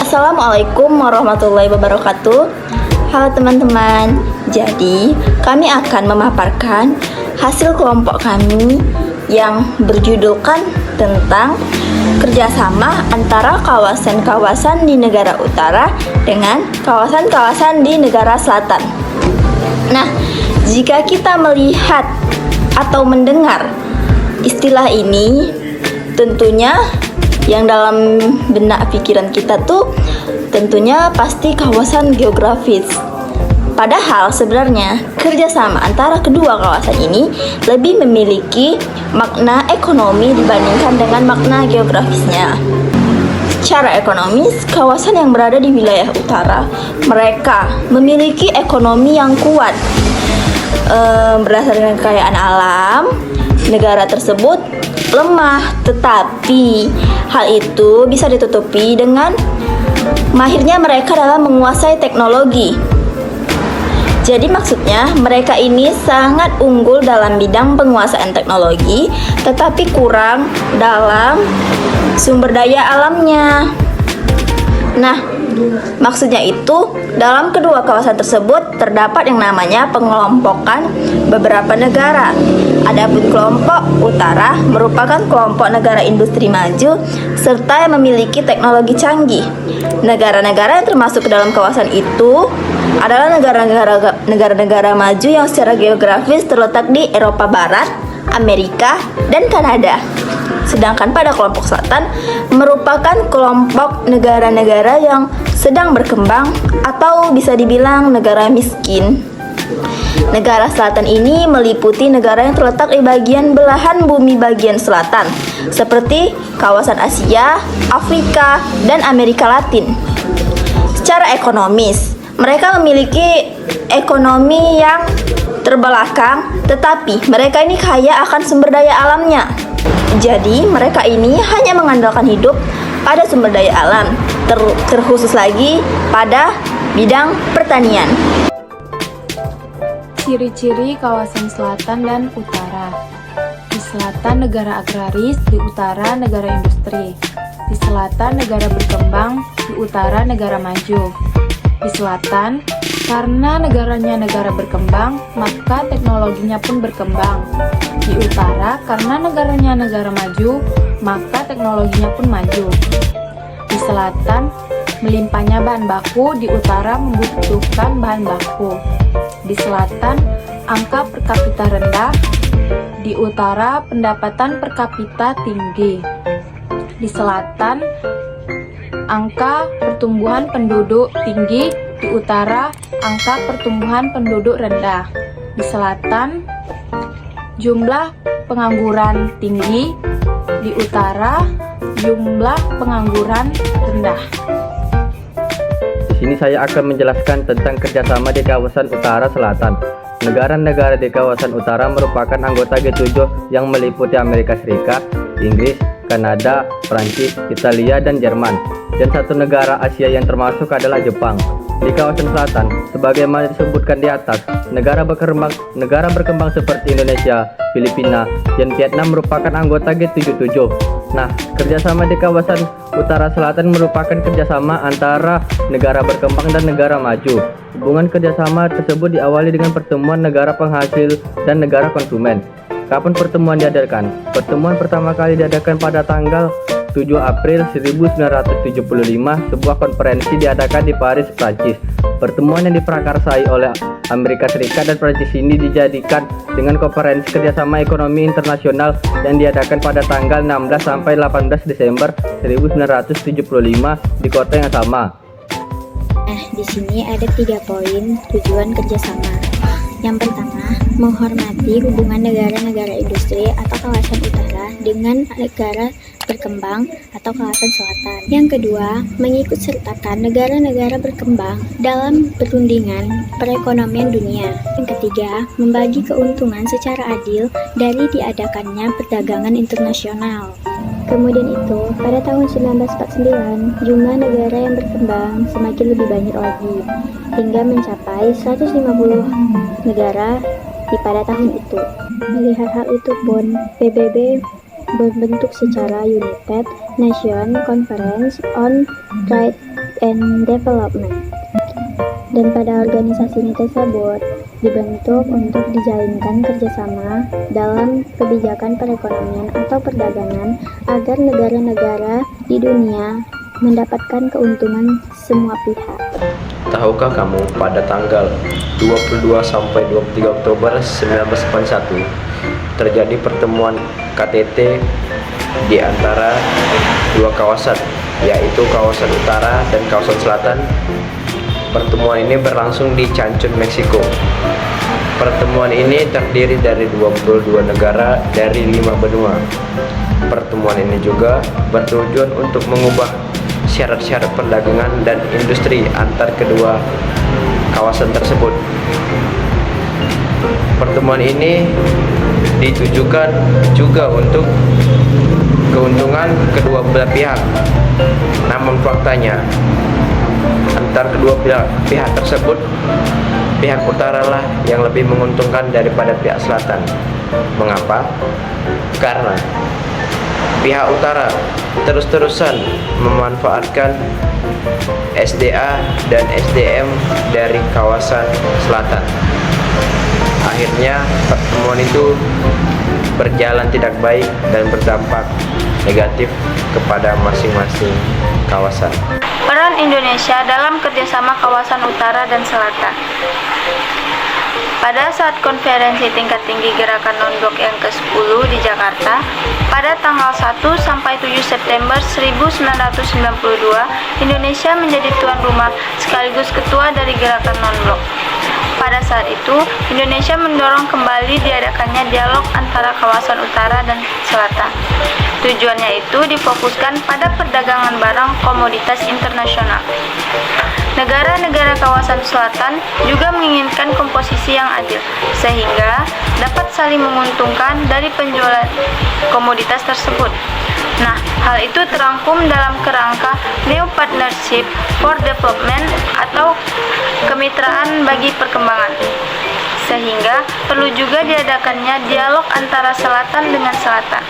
Assalamualaikum warahmatullahi wabarakatuh. Halo teman-teman. Jadi, kami akan memaparkan hasil kelompok kami yang berjudulkan tentang kerjasama antara kawasan-kawasan di negara utara dengan kawasan-kawasan di negara selatan. Nah, jika kita melihat atau mendengar istilah ini, tentunya yang dalam benak pikiran kita tuh tentunya pasti kawasan geografis. Padahal sebenarnya kerjasama antara kedua kawasan ini lebih memiliki makna ekonomi dibandingkan dengan makna geografisnya. Secara ekonomis, kawasan yang berada di wilayah utara, mereka memiliki ekonomi yang kuat. Berdasarkan kekayaan alam, negara tersebut lemah, tetapi hal itu bisa ditutupi dengan mahirnya mereka dalam menguasai teknologi. Jadi maksudnya mereka ini sangat unggul dalam bidang penguasaan teknologi, tetapi kurang dalam sumber daya alamnya. Nah, maksudnya itu dalam kedua kawasan tersebut terdapat yang namanya pengelompokan beberapa negara. Adapun kelompok utara merupakan kelompok negara industri maju serta yang memiliki teknologi canggih. Negara-negara yang termasuk ke dalam kawasan itu adalah negara-negara maju yang secara geografis terletak di Eropa Barat, Amerika, dan Kanada. Sedangkan pada kelompok selatan merupakan kelompok negara-negara yang sedang berkembang atau bisa dibilang negara miskin. Negara selatan ini meliputi negara yang terletak di bagian belahan bumi bagian selatan, seperti kawasan Asia, Afrika, dan Amerika Latin. Secara ekonomis, mereka memiliki ekonomi yang terbelakang, tetapi mereka ini kaya akan sumber daya alamnya. Jadi, mereka ini hanya mengandalkan hidup pada sumber daya alam, terkhusus lagi pada bidang pertanian. Ciri-ciri kawasan selatan dan utara. Di selatan negara agraris, di utara negara industri. Di selatan negara berkembang, di utara negara maju. Di selatan, karena negaranya negara berkembang, maka teknologinya pun berkembang. Di utara, karena negaranya negara maju, maka teknologinya pun maju. Di selatan, melimpahnya bahan baku, di utara membutuhkan bahan baku. Di selatan, angka per kapita rendah, di utara pendapatan per kapita tinggi. Di selatan, angka pertumbuhan penduduk tinggi, di utara angka pertumbuhan penduduk rendah. Di selatan, jumlah pengangguran tinggi, di utara jumlah pengangguran rendah. Di sini saya akan menjelaskan tentang kerjasama di kawasan utara selatan. Negara-negara di kawasan utara merupakan anggota G7 yang meliputi Amerika Serikat, Inggris, Kanada, Prancis, Italia, dan Jerman. Dan satu negara Asia yang termasuk adalah Jepang. Di kawasan selatan, sebagaimana disebutkan di atas, negara berkembang seperti Indonesia, Filipina, dan Vietnam merupakan anggota G77. Nah, kerjasama di kawasan utara selatan merupakan kerjasama antara negara berkembang dan negara maju. Hubungan kerjasama tersebut diawali dengan pertemuan negara penghasil dan negara konsumen. Kapan pertemuan diadakan? Pertemuan pertama kali diadakan pada tanggal 7 April 1975, sebuah konferensi diadakan di Paris, Prancis. Pertemuan yang diprakarsai oleh Amerika Serikat dan Prancis ini dijadikan dengan konferensi kerjasama ekonomi internasional yang diadakan pada tanggal 16 sampai 18 Desember 1975 di kota yang sama. Nah, di sini ada 3 poin tujuan kerjasama. Yang pertama, menghormati hubungan negara-negara industri atau kawasan utara dengan negara berkembang atau kawasan selatan. Yang kedua, mengikut sertakan negara-negara berkembang dalam perundingan perekonomian dunia. Yang ketiga, membagi keuntungan secara adil dari diadakannya perdagangan internasional. Kemudian itu, pada tahun 1949, jumlah negara yang berkembang semakin lebih banyak lagi, hingga mencapai 150 negara pada tahun itu. Melihat hal itu pun, PBB berbentuk secara United Nations Conference on Trade and Development. Dan pada organisasi ini tersebut dibentuk untuk dijalinkan kerjasama dalam kebijakan perekonomian atau perdagangan agar negara-negara di dunia mendapatkan keuntungan semua pihak. Tahukah kamu pada tanggal 22 sampai 23 Oktober 1981 terjadi pertemuan KTT di antara dua kawasan, yaitu kawasan utara dan kawasan selatan. Pertemuan ini berlangsung di Cancun, Meksiko. Pertemuan ini terdiri dari 22 negara dari 5 benua. Pertemuan ini juga bertujuan untuk mengubah syarat-syarat perdagangan dan industri antar kedua kawasan tersebut. Pertemuan ini ditujukan juga untuk keuntungan kedua belah pihak. Namun faktanya, antar kedua pihak tersebut, pihak utara lah yang lebih menguntungkan daripada pihak selatan. Mengapa? Karena pihak utara terus-terusan memanfaatkan SDA dan SDM dari kawasan selatan. Akhirnya pertemuan itu berjalan tidak baik dan berdampak negatif kepada masing-masing kawasan. Peran Indonesia dalam kerjasama kawasan utara dan selatan. Pada saat konferensi tingkat tinggi Gerakan Non-Blok yang ke-10 di Jakarta, pada tanggal 1 sampai 7 September 1992, Indonesia menjadi tuan rumah sekaligus ketua dari Gerakan Non-Blok. Pada saat itu, Indonesia mendorong kembali diadakannya dialog antara kawasan utara dan selatan. Tujuannya itu difokuskan pada perdagangan barang komoditas internasional. Negara-negara kawasan selatan juga menginginkan komposisi yang adil, sehingga dapat saling menguntungkan dari penjualan komoditas tersebut. Nah, hal itu terangkum dalam kerangka New Partnership for Development atau kemitraan bagi perkembangan. Sehingga perlu juga diadakannya dialog antara selatan dengan selatan.